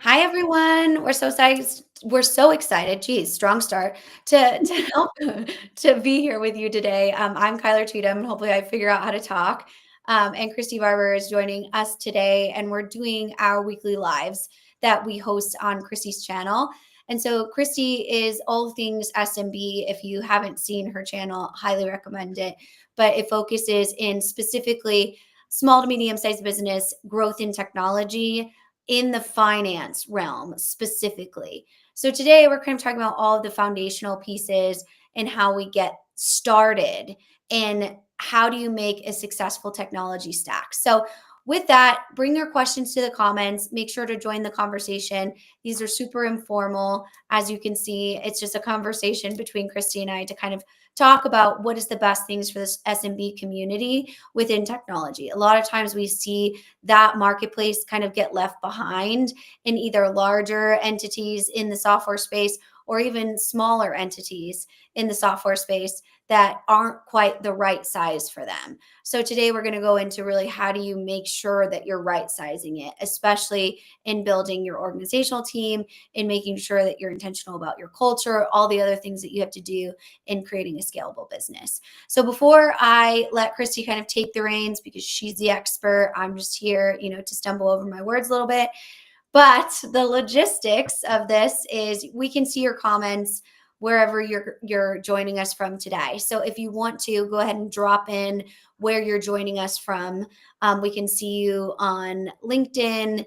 Hi everyone. We're so excited. Geez, strong start to help to be here with you today. I'm Kyler Cheatham, and hopefully I figure out how to talk. And Christy Barber is joining us today, and we're doing our weekly lives that we host on Christy's channel. And so Christy is all things SMB. If you haven't seen her channel, highly recommend it. But it focuses in specifically small to medium sized business growth in technology in the finance realm specifically. So today we're kind of talking about all of the foundational pieces and how we get started and how do you make a successful technology stack. So with that, bring your questions to the comments. Make sure to join the conversation. These are super informal. As you can see, it's just a conversation between Christy and I to kind of talk about what is the best things for this SMB community within technology. A lot of times we see that marketplace kind of get left behind in either larger entities in the software space or even smaller entities in the software space that aren't quite the right size for them. So today we're going to go into really how do you make sure that you're right sizing it, especially in building your organizational team, in making sure that you're intentional about your culture, all the other things that you have to do in creating a scalable business. So before I let Christy kind of take the reins because she's the expert, I'm just here, to stumble over my words a little bit. But the logistics of this is we can see your comments wherever you're joining us from today. So if you want to go ahead and drop in where you're joining us from, we can see you on LinkedIn,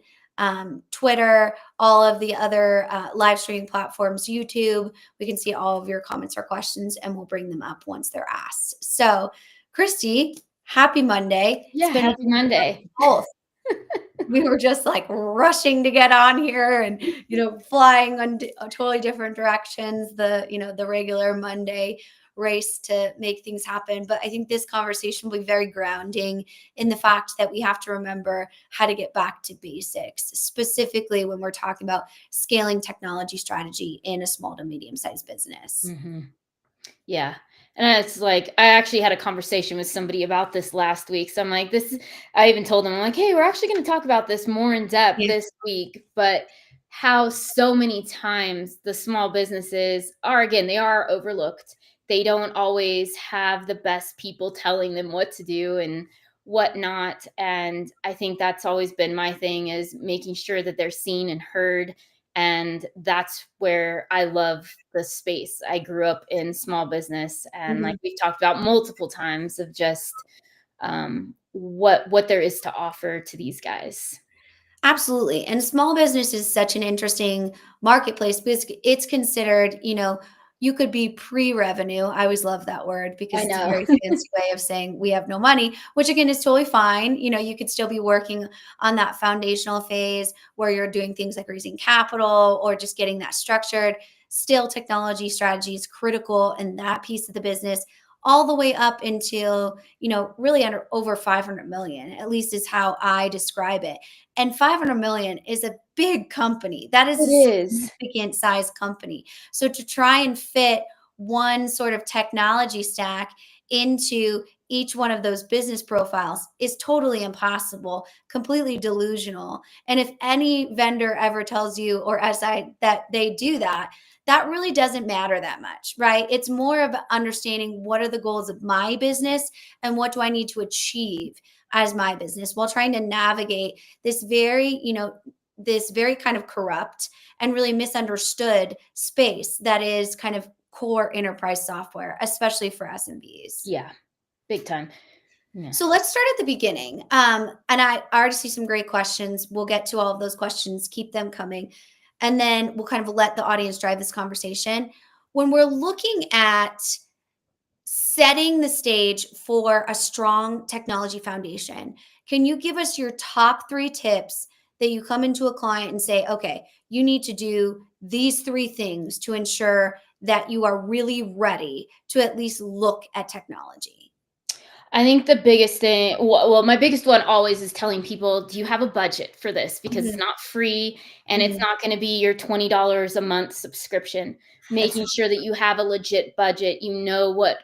Twitter, all of the other live streaming platforms, YouTube. We can see all of your comments or questions, and we'll bring them up once they're asked. So, Christy, happy Monday. Yeah, happy Monday. We were just like rushing to get on here and flying on totally different directions, the regular Monday race to make things happen. But I think this conversation will be very grounding in the fact that we have to remember how to get back to basics, specifically when we're talking about scaling technology strategy in a small to medium sized business. Yeah. And it's like, I actually had a conversation with somebody about this last week. So I'm like, I even told them, I'm like, hey, we're actually going to talk about this more in depth Yeah. this week. But how so many times the small businesses are, again, they are overlooked. They don't always have the best people telling them what to do and whatnot. And I think that's always been my thing, is making sure that they're seen and heard. And that's where I love the space. I grew up in small business, and like we've talked about multiple times, of just what there is to offer to these guys. Absolutely. And small business is such an interesting marketplace because it's considered, you could be pre-revenue. I always love that word because I it's a know. very fancy way of saying we have no money, which again is totally fine. You could still be working on that foundational phase where you're doing things like raising capital or just getting that structured. Still, technology strategy is critical in that piece of the business all the way up until, really under over 500 million, at least is how I describe it. And 500 million is a big company. That is It a is. significant size company. So to try and fit one sort of technology stack into each one of those business profiles is totally impossible, completely delusional. And if any vendor ever tells you or SI that they do that, that really doesn't matter that much, right? It's more of understanding what are the goals of my business and what do I need to achieve as my business while trying to navigate this very kind of corrupt and really misunderstood space that is kind of core enterprise software, especially for SMBs. Yeah, big time. Yeah. So let's start at the beginning. And I already see some great questions. We'll get to all of those questions, keep them coming. And then we'll kind of let the audience drive this conversation. When we're looking at setting the stage for a strong technology foundation, can you give us your top 3 tips that you come into a client and say, okay, you need to do these 3 things to ensure that you are really ready to at least look at technology? I think the biggest thing, well, my biggest one always is telling people, do you have a budget for this? Because it's Mhm, not free, and it's mhm. not going to be your $20 a month subscription. That's Making sure that you have a legit budget, you know what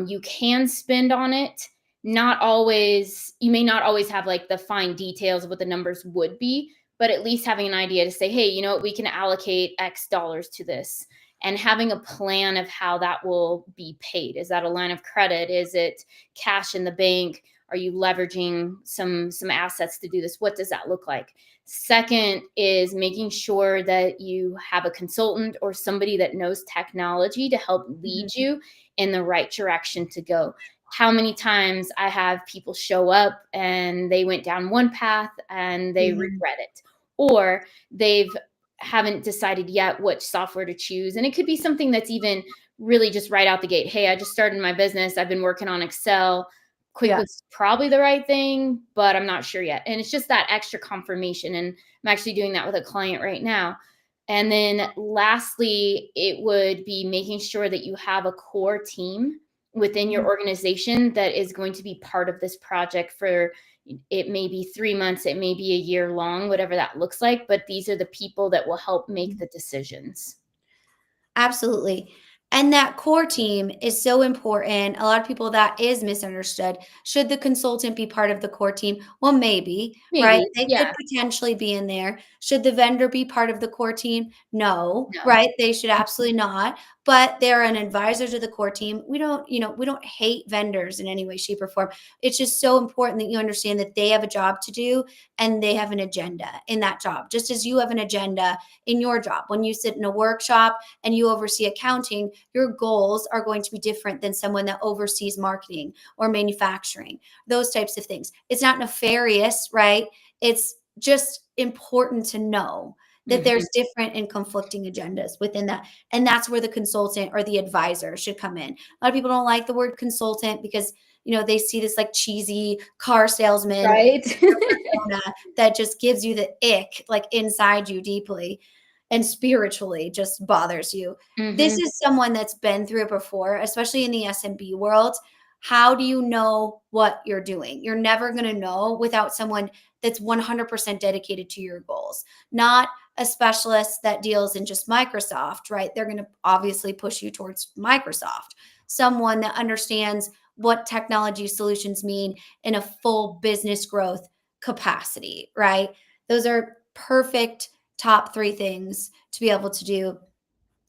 you can spend on it. Not always, you may not always have like the fine details of what the numbers would be, but at least having an idea to say, hey, you know what, we can allocate X dollars to this, and having a plan of how that will be paid. Is that a line of credit? Is it cash in the bank? Are you leveraging some assets to do this? What does that look like? Second is making sure that you have a consultant or somebody that knows technology to help lead Mhm. you in the right direction to go. How many times I have people show up and they went down one path and they Mhm. regret it, or they've haven't decided yet which software to choose. And it could be something that's even really just right out the gate. Hey, I just started my business. I've been working on Excel. Yeah. QuickBooks is probably the right thing, but I'm not sure yet. And it's just that extra confirmation. And I'm actually doing that with a client right now. And then lastly, it would be making sure that you have a core team within your Mhm. organization that is going to be part of this project for, it may be 3 months, it may be a year long, whatever that looks like. But these are the people that will help make Mhm. the decisions. Absolutely. And that core team is so important. A lot of people that is misunderstood. Should the consultant be part of the core team? Well, maybe, right? Maybe. They could Yeah. potentially be in there. Should the vendor be part of the core team? No, No. right? They should absolutely not. But they're an advisor to the core team. We don't hate vendors in any way, shape, or form. It's just so important that you understand that they have a job to do and they have an agenda in that job, just as you have an agenda in your job. When you sit in a workshop and you oversee accounting, your goals are going to be different than someone that oversees marketing or manufacturing, those types of things. It's not nefarious, right? It's just important to know that Mhm. there's different and conflicting agendas within that. And that's where the consultant or the advisor should come in. A lot of people don't like the word consultant because they see this like cheesy car salesman Right. persona that just gives you the ick like inside you deeply and spiritually just bothers you. This Mhm. is someone that's been through it before, especially in the SMB world. How do you know what you're doing? You're never going to know without someone that's 100% dedicated to your goals, not a specialist that deals in just Microsoft, right? They're going to obviously push you towards Microsoft. Someone that understands what technology solutions mean in a full business growth capacity, right? Those are perfect top three things to be able to do.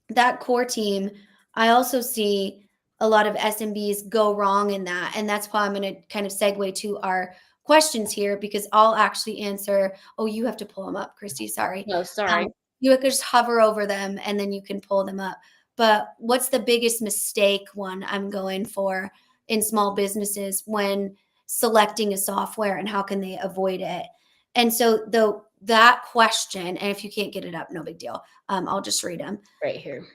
That core team, I also see a lot of SMBs go wrong in that. And that's why I'm going to kind of segue to our questions here because I'll actually answer. Oh, you have to pull them up, Christy. Sorry. No, Um, sorry. you could just hover over them and then you can pull them up. But what's the biggest mistake one I'm going for in small businesses when selecting a software and how can they avoid it? And so, though, that question, and if you can't get it up, no big deal. I'll just read them. Right here.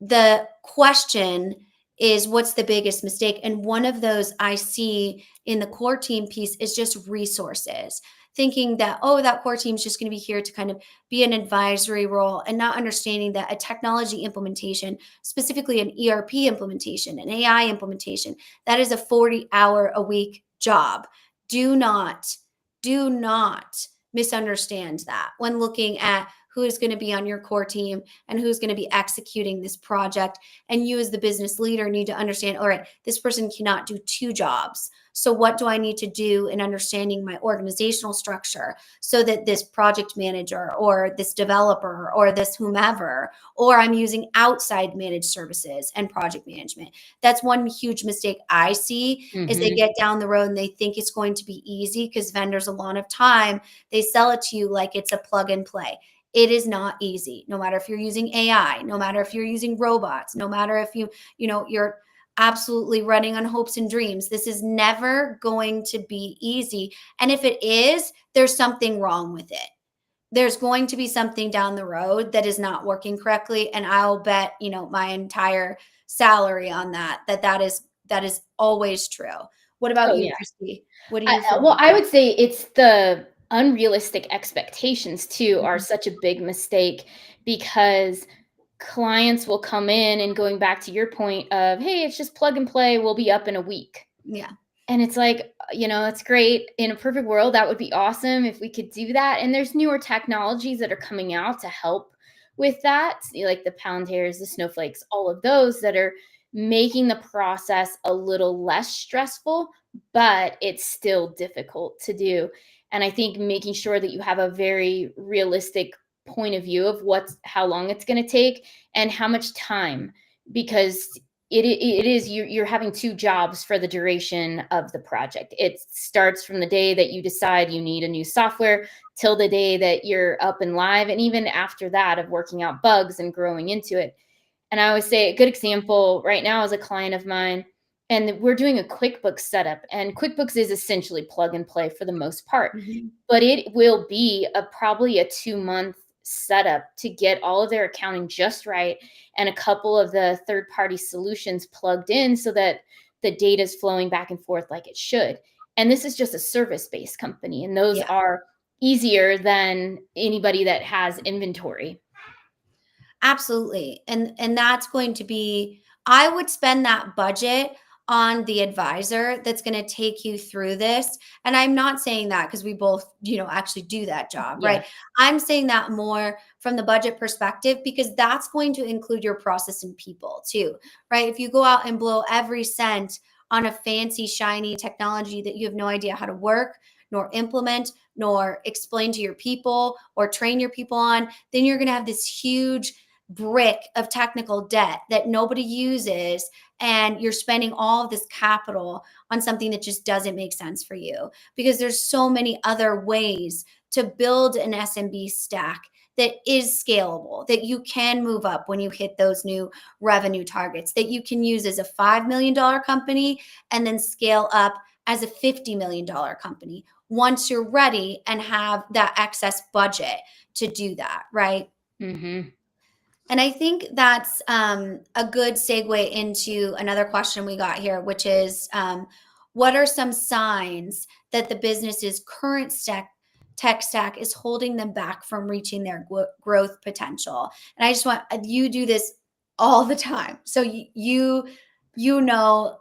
The question is what's the biggest mistake? And one of those I see in the core team piece is just resources. Thinking that, oh, that core team is just going to be here to kind of be an advisory role and not understanding that a technology implementation, specifically an ERP implementation, an AI implementation, that is a 40-hour a week job. Do not, do not misunderstand that when looking at who is going to be on your core team and who's going to be executing this project. And you, as the business leader, need to understand, all right, this person cannot do two jobs. So, what do I need to do in understanding my organizational structure so that this project manager or this developer or this whomever, or I'm using outside managed services and project management? That's one huge mistake I see is they Mhm. get down the road and they think it's going to be easy because vendors, a lot of time, they sell it to you like it's a plug and play. It is not easy. No matter if you're using AI, no matter if you're using robots, no matter if you're absolutely running on hopes and dreams. This is never going to be easy. And if it is, there's something wrong with it. There's going to be something down the road that is not working correctly. And I'll bet, my entire salary on that is always true. What about Oh, you, yeah. Christy? What do you feel? Well, I would say it's the unrealistic expectations too are Mhm. such a big mistake, because clients will come in and, going back to your point of, hey, it's just plug and play, we'll be up in a week. Yeah. And it's like, that's great. In a perfect world, that would be awesome if we could do that. And there's newer technologies that are coming out to help with that, like the Palantairs, the Snowflakes, all of those that are making the process a little less stressful, but it's still difficult to do. And I think making sure that you have a very realistic point of view of how long it's going to take and how much time, because it is you're having two jobs for the duration of the project. It starts from the day that you decide you need a new software till the day that you're up and live, and even after that of working out bugs and growing into it. And I always say a good example right now is a client of mine, and we're doing a QuickBooks setup. And QuickBooks is essentially plug and play for the most part, Mhm. but it will be probably a 2-month setup to get all of their accounting just right and a couple of the third-party solutions plugged in so that the data is flowing back and forth like it should. And this is just a service-based company, and those Yeah. are easier than anybody that has inventory. Absolutely. And that's going to be, I would spend that budget on the advisor that's going to take you through this. And I'm not saying that because we both, actually do that job, Yeah. right? I'm saying that more from the budget perspective because that's going to include your process and people too, right? If you go out and blow every cent on a fancy shiny technology that you have no idea how to work, nor implement, nor explain to your people or train your people on, then you're going to have this huge brick of technical debt that nobody uses, and you're spending all of this capital on something that just doesn't make sense for you because there's so many other ways to build an SMB stack that is scalable, that you can move up when you hit those new revenue targets, that you can use as a $5 million company and then scale up as a $50 million company once you're ready and have that excess budget to do that, right? Hmm. And I think that's a good segue into another question we got here, which is what are some signs that the business's current tech stack is holding them back from reaching their growth potential? And I just want you do this all the time. So you know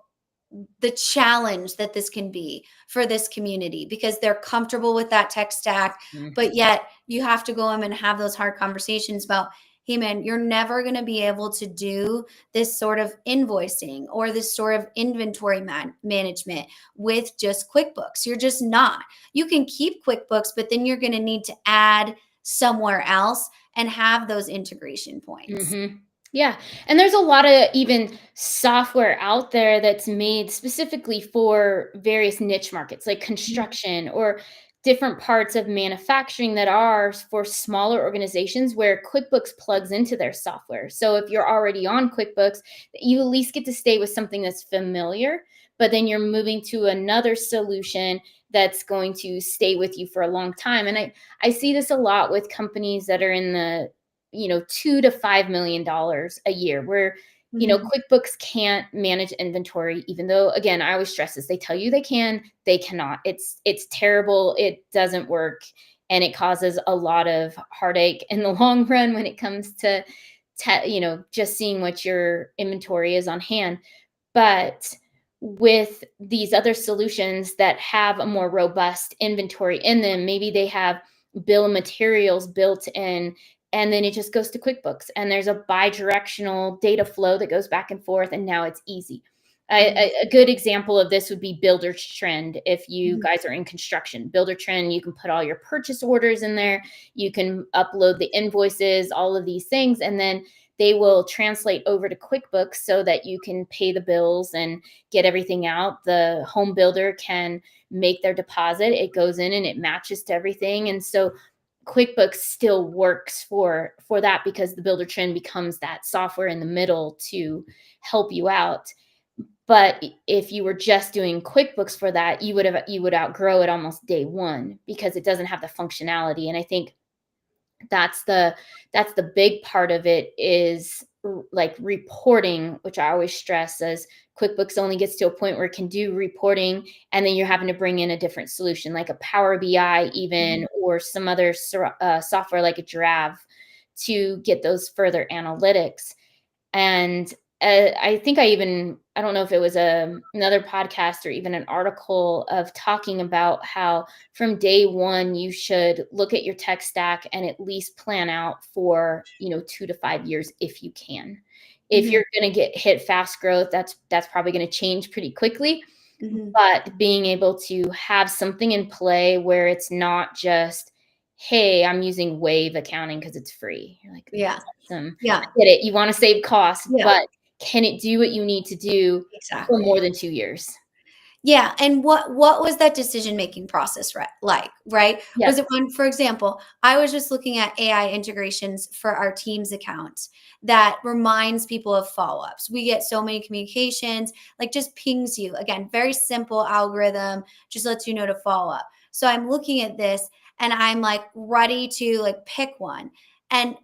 the challenge that this can be for this community because they're comfortable with that tech stack, but yet you have to go in and have those hard conversations about, hey man, you're never going to be able to do this sort of invoicing or this sort of inventory management with just QuickBooks. You're just not. You can keep QuickBooks, but then you're going to need to add somewhere else and have those integration points. Hmm. Yeah. And there's a lot of even software out there that's made specifically for various niche markets like Mhm. construction or different parts of manufacturing that are for smaller organizations where QuickBooks plugs into their software. So if you're already on QuickBooks, you at least get to stay with something that's familiar, but then you're moving to another solution that's going to stay with you for a long time. And I see this a lot with companies that are in the 2 to $5 million a year where Mhm. QuickBooks can't manage inventory, even though, again, I always stress this, they tell you they cannot. It's terrible, it doesn't work, and it causes a lot of heartache in the long run when it comes to just seeing what your inventory is on hand. But with these other solutions that have a more robust inventory in them, maybe they have bill of materials built in, and then it just goes to QuickBooks, and there's a bi-directional data flow that goes back and forth, and now it's easy. Mhm. A good example of this would be Builder Trend. If you Mhm. guys are in construction, Builder Trend, you can put all your purchase orders in there, you can upload the invoices, all of these things, and then they will translate over to QuickBooks so that you can pay the bills and get everything out. The home builder can make their deposit. It goes in and it matches to everything. And so QuickBooks still works for that because the Builder Trend becomes that software in the middle to help you out. But if you were just doing QuickBooks for that, you would outgrow it almost day one because it doesn't have the functionality. And I think that's the that's the big part of it is like reporting, which I always stress as QuickBooks only gets to a point where it can do reporting, and then you're having to bring in a different solution like a Power BI even, Mhm. or some other software like a Giraffe to get those further analytics. And I think I don't know if it was another podcast or even an article of talking about how from day one, you should look at your tech stack and at least plan out for, 2 to 5 years if you can. If Mhm. you're going to get hit fast growth, that's probably going to change pretty quickly. Mhm. but being able to have something in play where it's not just, "Hey, I'm using Wave accounting because it's free." You're like, Yeah. "That's awesome. I Yeah. get it. You wanna save costs, Yeah. but can it do what you need to do for more Exactly. than 2 years?" Yeah, and what was that decision-making process like, right? Was Yep. it when, for example, I was just looking at AI integrations for our Teams account that reminds people of follow-ups. We get so many communications, like, just pings you. Again, very simple algorithm, just lets you know to follow up. So I'm looking at this and I'm, like, ready to, like, pick one. And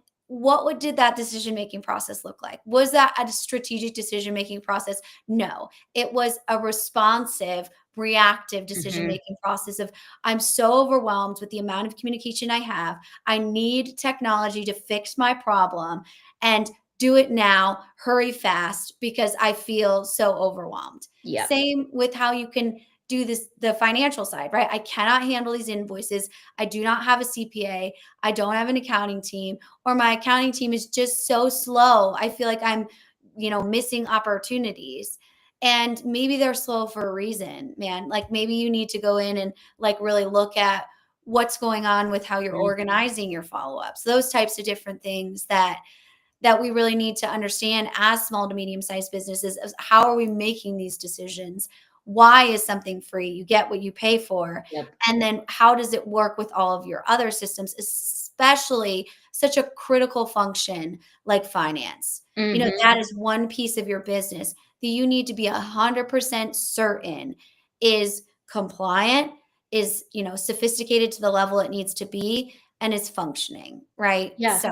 did that decision-making process look like? Was that a strategic decision-making process? No. It was a responsive, reactive decision Mhm. making process of, I'm so overwhelmed with the amount of communication I have. I need technology to fix my problem and do it now, hurry fast because I feel so overwhelmed. Yep. Same with how you can do this, the financial side, right? I cannot handle these invoices. I do not have a CPA. I don't have an accounting team, or my accounting team is just so slow. I feel like I'm, missing opportunities. And maybe they're slow for a reason, man. Like, maybe you need to go in and, like, really look at what's going on with how you're Mhm. organizing your follow-ups. Those types of different things that we really need to understand as small to medium sized businesses, is how are we making these decisions? Why is something free? You get what you pay for. Yep. And then how does it work with all of your other systems, especially such a critical function like finance? Mhm. That is one piece of your business that you need to be 100% certain is compliant, is, sophisticated to the level it needs to be, and is functioning, right? Yeah. So,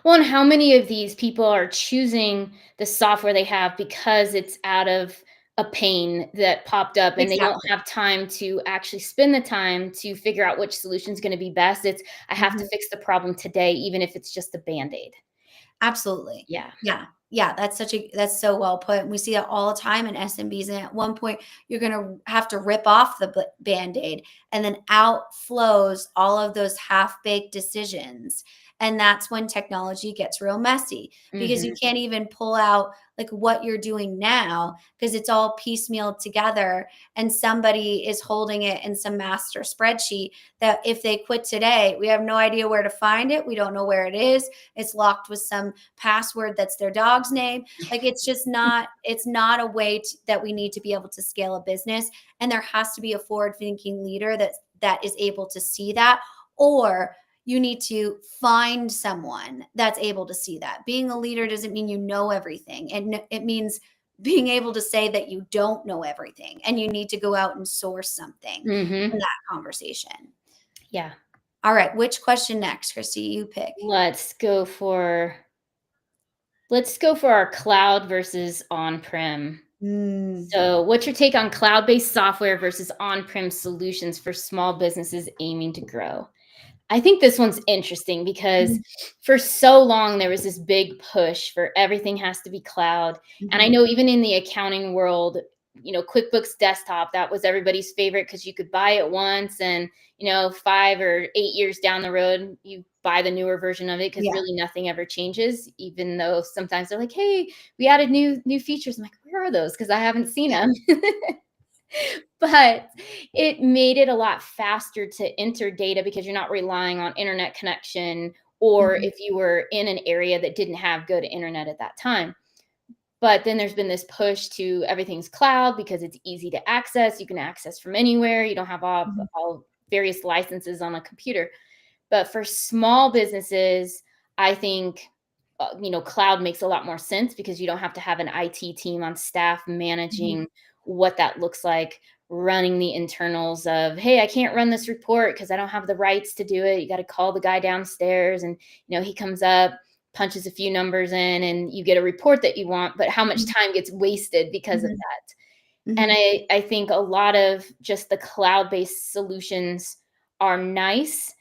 Well, and how many of these people are choosing the software they have because it's out of a pain that popped up and they don't exactly. have time to actually spend the time to figure out which solution is going to be best. It's, I have to Mhm. fix the problem today, even if it's just a band aid. Absolutely. Yeah. Yeah. Yeah, that's so well put. We see it all the time in SMBs, and at one point, you're gonna have to rip off the Band-Aid, and then out flows all of those half-baked decisions, and that's when technology gets real messy, because you Hmm. can't even pull out, like, what you're doing now, because it's all piecemealed together, and somebody is holding it in some master spreadsheet that if they quit today, we have no idea where to find it, we don't know where it is, it's locked with some password that's their dog's name. Like, it's not a way that we need to be able to scale a business. And there has to be a forward thinking leader that is able to see that, or you need to find someone that's able to see that. Being a leader doesn't mean you know everything. And it means being able to say that you don't know everything and you need to go out and source something in Hmm. that conversation. Yeah. All right, which question next, Christy? You pick. Let's go for let's go for our cloud versus on-prem. Mm. So, what's your take on cloud-based software versus on-prem solutions for small businesses aiming to grow? I think this one's interesting because Mhm. for so long there was this big push for everything has to be cloud. And I Mhm. know even in the accounting world, QuickBooks Desktop, that was everybody's favorite because you could buy it once and, 5 or 8 years down the road, you buy the newer version of it because Yeah. really nothing ever changes, even though sometimes they're like, hey, we added new features. I'm like, where are those? Because I haven't seen Yeah. them. But it made it a lot faster to enter data because you're not relying on internet connection or Mhm. if you were in an area that didn't have good internet at that time. But then there's been this push to everything's cloud because it's easy to access. You can access from anywhere. You don't have Mhm. all various licenses on a computer. But for small businesses, I think cloud makes a lot more sense because you don't have to have an IT team on staff Mhm. managing what that looks like, running the internals of, hey, I can't run this report because I don't have the rights to do it. You got to call the guy downstairs, and he comes up, punches a few numbers in, and you get a report that you want. But how much Mhm. time gets wasted because of Mhm. that? And Mhm. I think a lot of just the cloud based solutions are nice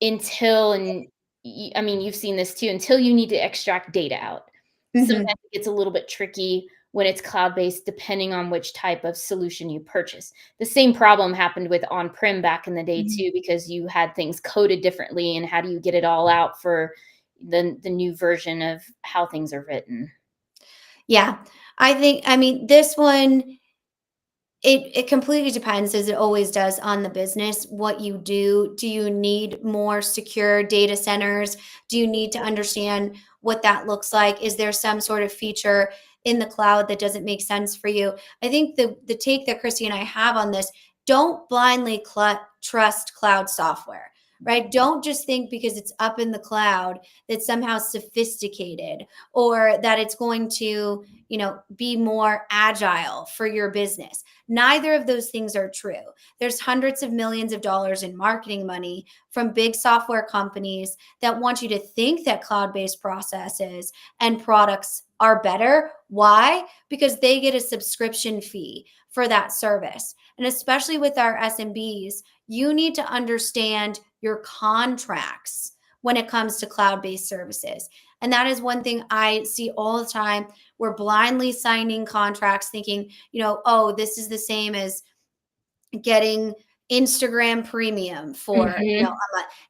until I mean, you've seen this too, until you need to extract data out. Sometimes Mhm. it gets a little bit tricky when it's cloud-based, depending on which type of solution you purchase. The same problem happened with on-prem back in the day Mhm. too, because you had things coded differently, and how do you get it all out for the new version of how things are written? Yeah. I mean, this one, It completely depends, as it always does, on the business, what you do. Do you need more secure data centers? Do you need to understand what that looks like? Is there some sort of feature in the cloud that doesn't make sense for you? I think the take that Christy and I have on this, don't blindly trust cloud software, right? Don't just think because it's up in the cloud that somehow sophisticated, or that it's going to, be more agile for your business. Neither of those things are true. There's hundreds of millions of dollars in marketing money from big software companies that want you to think that cloud-based processes and products are better. Why? Because they get a subscription fee for that service. And especially with our SMBs, you need to understand your contracts when it comes to cloud-based services. And that is one thing I see all the time. We're blindly signing contracts thinking, oh, this is the same as getting Instagram premium for, Mhm. a month.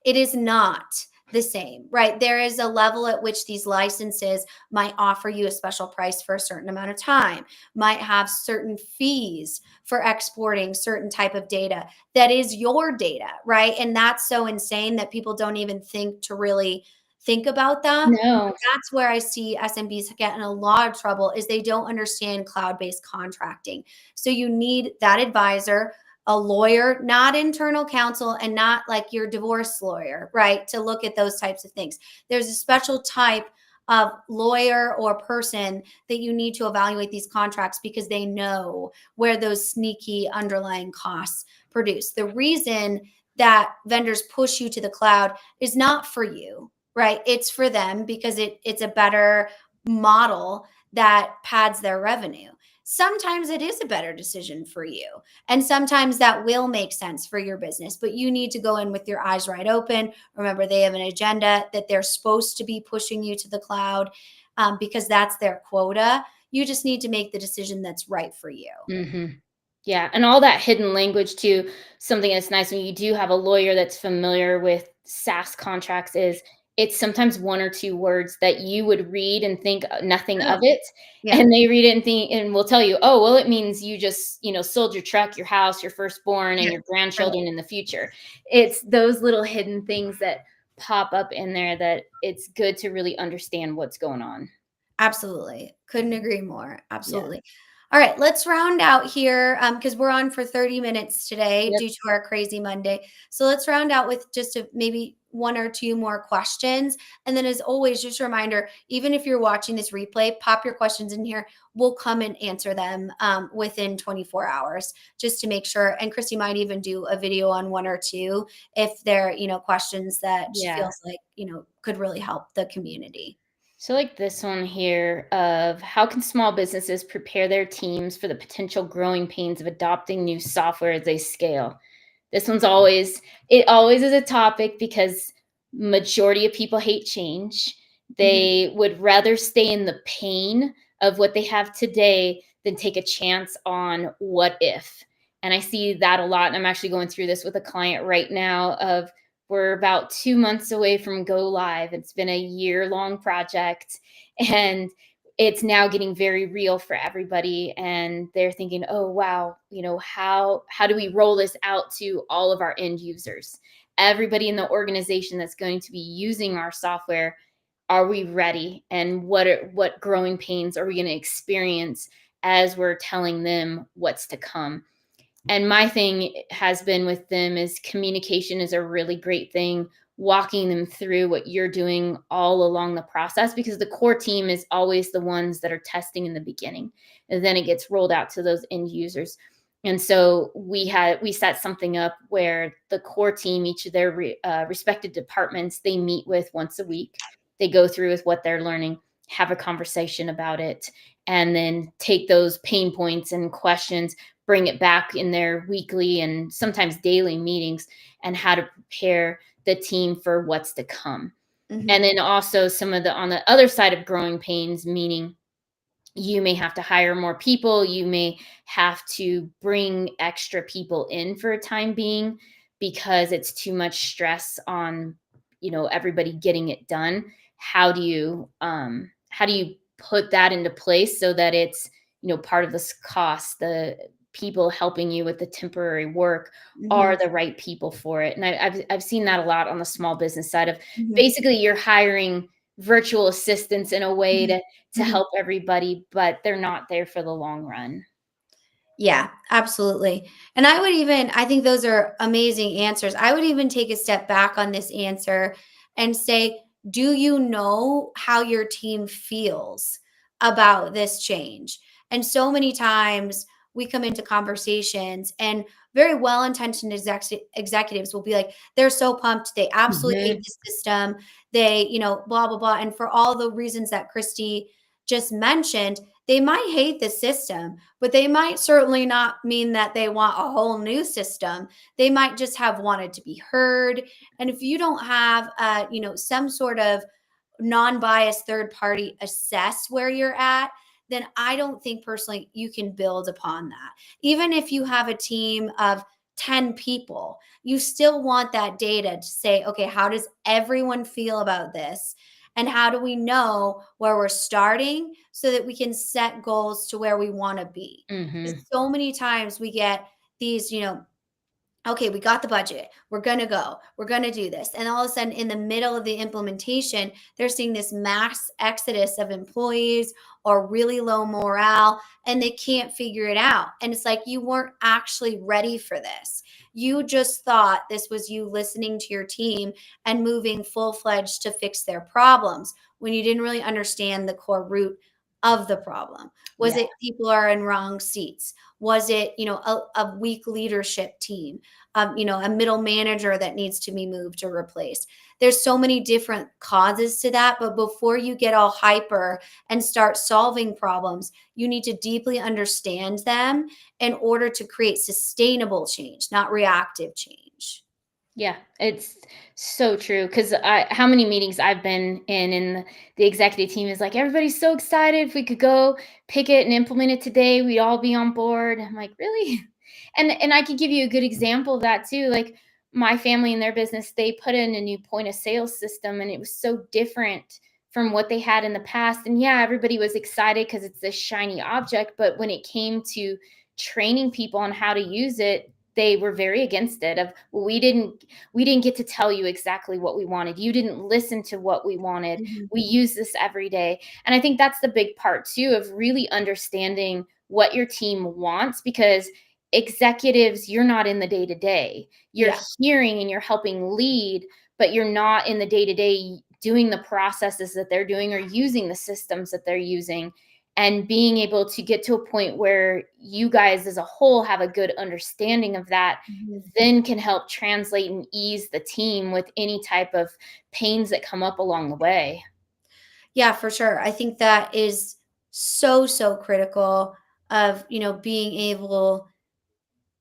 It is not the same, right? There is a level at which these licenses might offer you a special price for a certain amount of time, might have certain fees for exporting certain type of data that is your data, right? And that's so insane that people don't even think to really think about that. No. That's where I see SMBs get in a lot of trouble, is they don't understand cloud-based contracting. So you need that advisor, a lawyer, not internal counsel, and not like your divorce lawyer, right? To look at those types of things. There's a special type of lawyer or person that you need to evaluate these contracts, because they know where those sneaky underlying costs produce. The reason that vendors push you to the cloud is not for you, right? It's for them, because it's a better model that pads their revenue. Sometimes it is a better decision for you, and sometimes that will make sense for your business, but you need to go in with your eyes wide open. Remember, they have an agenda that they're supposed to be pushing you to the cloud, because that's their quota. You just need to make the decision that's right for you. Mhm. Yeah, and all that hidden language too, something that's nice when you do have a lawyer that's familiar with SaaS contracts is it's sometimes 1 or 2 words that you would read and think nothing Oh, of it, yeah, and they read it and think and will tell you, "Oh, well, it means you just, sold your truck, your house, your firstborn, and yeah, your right. grandchildren in the future." It's those little hidden things that pop up in there that it's good to really understand what's going on. Absolutely. Couldn't agree more. Yeah. Absolutely. All right, let's round out here, because we're on for 30 minutes today Yep. due to our crazy Monday. So let's round out with just maybe one or two more questions. And then, as always, just a reminder, even if you're watching this replay, pop your questions in here. We'll come and answer them within 24 hours, just to make sure. And Christy might even do a video on one or two if they're, questions that she Yeah. feels like, could really help the community. So, like this one here of how can small businesses prepare their teams for the potential growing pains of adopting new software as they scale? This one's always it always is a topic because majority of people hate change. Mhm. They would rather stay in the pain of what they have today than take a chance on what if. And I see that a lot. And I'm actually going through this with a client right now of we're about 2 months away from go live. It's been a year-long project and it's now getting very real for everybody, and they're thinking, oh wow, how do we roll this out to all of our end users, everybody in the organization that's going to be using our software? Are we ready, and what growing pains are we going to experience as we're telling them what's to come? And my thing has been with them is communication is a really great thing, walking them through what you're doing all along the process, because the core team is always the ones that are testing in the beginning, and then it gets rolled out to those end users. And so we set something up where the core team, each of their respective departments, they meet with once a week. They go through with what they're learning, have a conversation about it, and then take those pain points and questions, bring it back in their weekly and sometimes daily meetings, and how to prepare the team for what's to come. And Mhm. then also some of the on the other side of growing pains, meaning you may have to hire more people, you may have to bring extra people in for a time being because it's too much stress on everybody getting it done. How do you put that into place so that it's part of this cost? people helping you with the temporary work are Mhm, the right people for it. And I've seen that a lot on the small business side of mhm, basically you're hiring virtual assistants in a way mhm, to mhm. help everybody, but they're not there for the long run. Yeah, absolutely. And I think those are amazing answers. I would even take a step back on this answer and say, do you know how your team feels about this change? And so many times we come into conversations and very well intentioned executives will be like, they're so pumped. They absolutely hate Mhm. the system. They, blah, blah, blah. And for all the reasons that Christy just mentioned, they might hate the system, but they might certainly not mean that they want a whole new system. They might just have wanted to be heard. And if you don't have, some sort of non-biased third party assess where you're at, then I don't think personally you can build upon that. Even if you have a team of 10 people, you still want that data to say, okay, how does everyone feel about this? And how do we know where we're starting so that we can set goals to where we want to be? Because Mhm. so many times we get these, okay, we got the budget. We're going to go. We're going to do this. And all of a sudden, in the middle of the implementation, they're seeing this mass exodus of employees or really low morale, and they can't figure it out. And it's like you weren't actually ready for this. You just thought this was you listening to your team and moving full fledged to fix their problems when you didn't really understand the core root of the problem. Was Yeah. it people are in wrong seats? Was it, a weak leadership team? A middle manager that needs to be moved or replaced. There's so many different causes to that, but before you get all hyper and start solving problems, you need to deeply understand them in order to create sustainable change, not reactive change. Yeah, it's so true. Because how many meetings I've been in, and the executive team is like, everybody's so excited. If we could go pick it and implement it today, we'd all be on board. I'm like, really? And I could give you a good example of that too. Like my family and their business, they put in a new point of sale system, and it was so different from what they had in the past. And yeah, everybody was excited because it's this shiny object. But when it came to training people on how to use it, they were very against it. Of, well, we didn't get to tell you exactly what we wanted. You didn't listen to what we wanted. Mhm. We use this every day. And I think that's the big part too, of really understanding what your team wants, because executives, you're not in the day to day. You're Yeah. hearing and you're helping lead, but you're not in the day to day doing the processes that they're doing or using the systems that they're using, and being able to get to a point where you guys as a whole have a good understanding of that, Mhm. then can help translate and ease the team with any type of pains that come up along the way. Yeah, for sure. I think that is so, so critical of, being able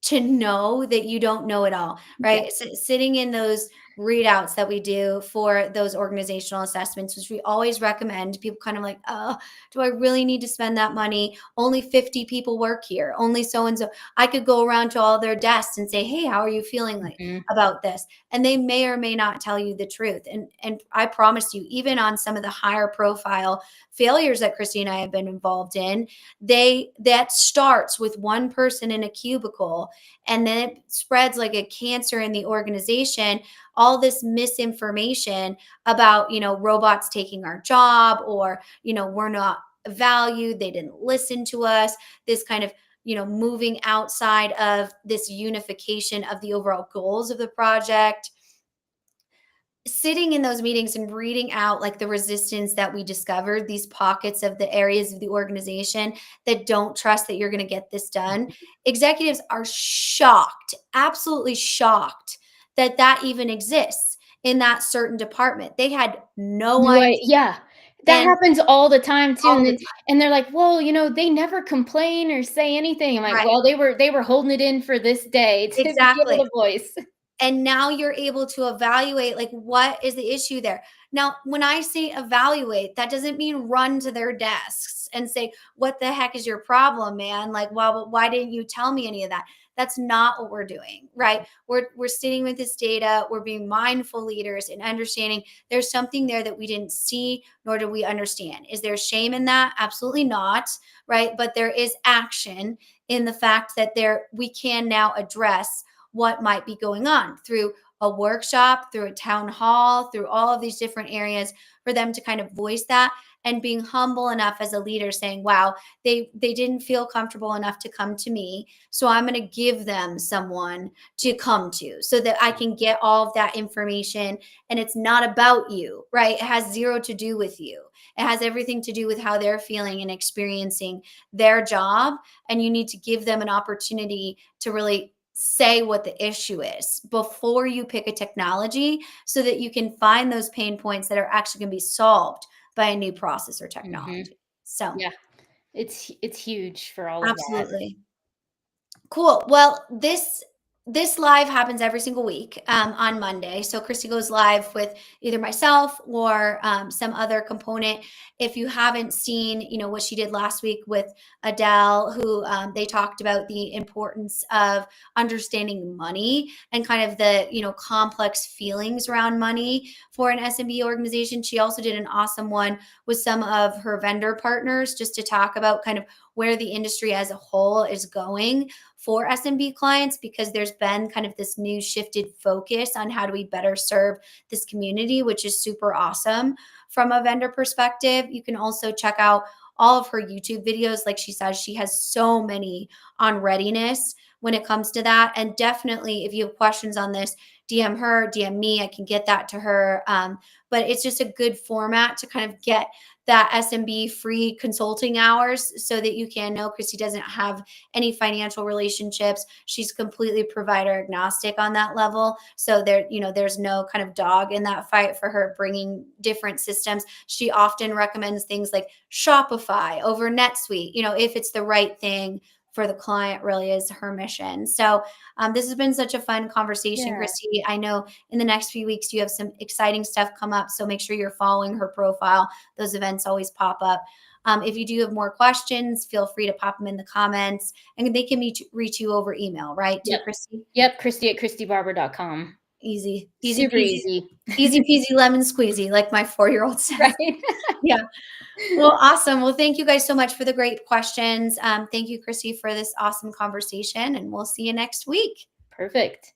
to know that you don't know it all, Yeah. right? Sitting in those readouts that we do for those organizational assessments, which we always recommend, people kind of like, oh, do I really need to spend that money? Only 50 people work here, only so and so. I could go around to all their desks and say, hey, how are you feeling like Mhm. about this? And they may or may not tell you the truth. And I promise you, even on some of the higher profile failures that Christy and I have been involved in, that starts with one person in a cubicle, and then it spreads like a cancer in the organization. All this misinformation about, robots taking our job, or, we're not valued, they didn't listen to us, this kind of, moving outside of this unification of the overall goals of the project. Sitting in those meetings and reading out like the resistance that we discovered, these pockets of the areas of the organization that don't trust that you're going to get this done. Executives are shocked, absolutely shocked that that even exists in that certain department. They had no No, idea. yeah. That And happens all the time too, all and the and they're like, "Well, they never complain or say anything." I'm time, like, right? "Well, they were holding it in for this day to be able Exactly. to voice." And now you're able to evaluate, like, what is the issue there. Now when I say evaluate, that doesn't mean run to their desks and say, what the heck is your problem, man? Like, well, why didn't you tell me any of that? That's not what we're doing, right? We're sitting with this data, we're being mindful leaders and understanding there's something there that we didn't see nor do we understand. Is there shame in that? Absolutely not, right? But there is action in the fact that we can now address what might be going on through a workshop, through a town hall, through all of these different areas for them to kind of voice that, and being humble enough as a leader saying, wow, they didn't feel comfortable enough to come to me, so I'm going to give them someone to come to so that I can get all of that information. And it's not about you, right? It has zero to do with you. It has everything to do with how they're feeling and experiencing their job. And you need to give them an opportunity to really say what the issue is before you pick a technology so that you can find those pain points that are actually going to be solved by a new process or Mhm. technology. So, Yeah. It's huge for all of that. absolutely. Cool. Well, this live happens every single week on Monday. So Christy goes live with either myself or some other component. If you haven't seen, what she did last week with Adele, who they talked about the importance of understanding money and kind of the complex feelings around money for an SMB organization. She also did an awesome one with some of her vendor partners just to talk about kind of where the industry as a whole is going for SMB clients, because there's been kind of this new shifted focus on how do we better serve this community, which is super awesome from a vendor perspective. You can also check out all of her YouTube videos. Like she says, she has so many on readiness when it comes to that. And definitely, if you have questions on this, DM her, DM me. I can get that to her. But it's just a good format to kind of get that SMB free consulting hours so that you can know Christy doesn't have any financial relationships. She's completely provider agnostic on that level. So there's no kind of dog in that fight for her bringing different systems. She often recommends things like Shopify over NetSuite, if it's the right thing for the client, really is her mission. So this has been such a fun conversation, Yeah. Christy. I know in the next few weeks you have some exciting stuff come up. So make sure you're following her profile. Those events always pop up. If you do have more questions, feel free to pop them in the comments, and they can reach you over email, right? Too, Yep. Christy? Yep, Christy@ChristyBarber.com. Easy, easy Super peasy, easy. easy peasy lemon squeezy, like my 4-year-old says. Right? Yeah. Well, awesome. Well, thank you guys so much for the great questions. Thank you, Christy, for this awesome conversation, and we'll see you next week. Perfect.